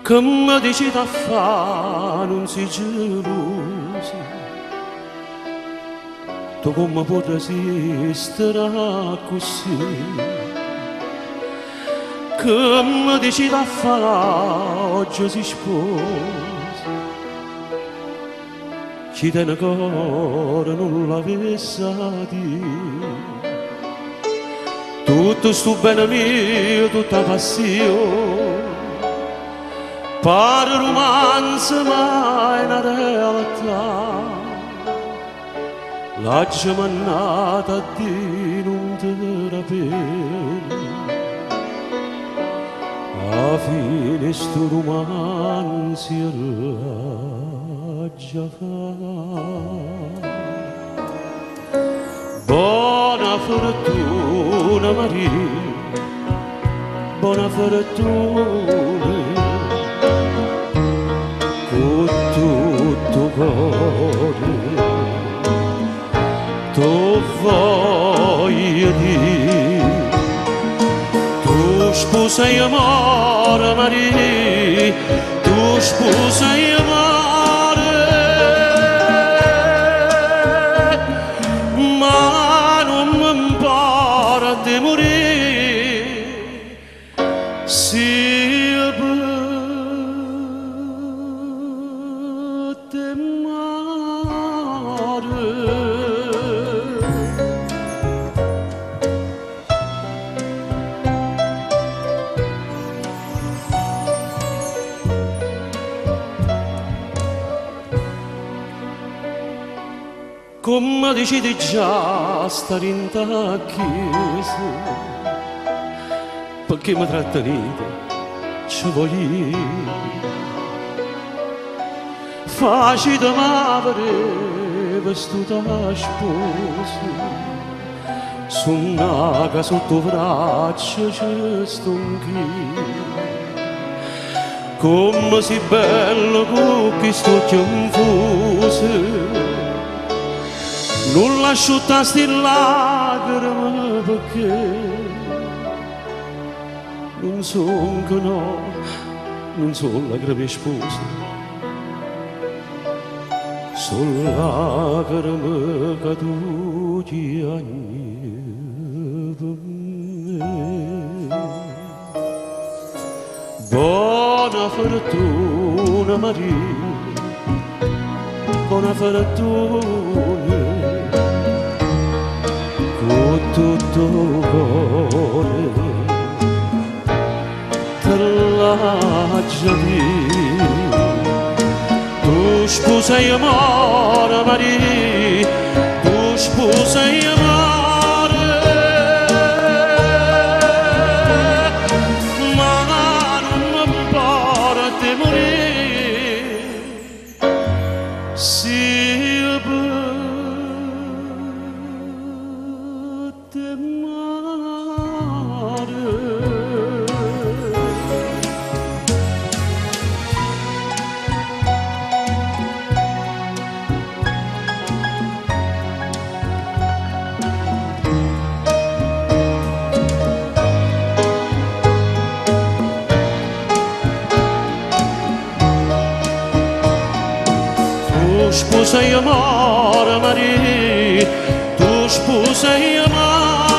che mi dici da fa non si gelosi, tu come puoi resistere così, che mi dici da fa oggi si sposa, ci tiene ancora non l'avesse a dire. Tutto sto bene mio, tutta passione, pare romanzo ma è una realtà. L'aggia mannata a di non te la pena, alla fine sto romanzo l'aggia fa. Buona fortuna Maria, buona fortuna, con tutto cuore, tu voglio dire, tu sposa amore Maria, tu sposa amore. De morire sia per te mare. Come decidi già stare in ta chiesa, perché mi trattenete, ci voglio. Facile m'avere vestita sposa, sonnaga sotto braccio ci sto anch'io. Come si bello con questo occhio infuso, non lascio tasti lacrime perché non sono che no, non sono lacrime spose, sono lacrime caduti anni per me. Buona fortuna Maria, buona fortuna, con tutto cuore te l'aggia dire. Tu sposa amore Maria, tu sposa amore, ma non mi importa di morire sia per te mare. Tu sposa amore Maria, tu sposa amore.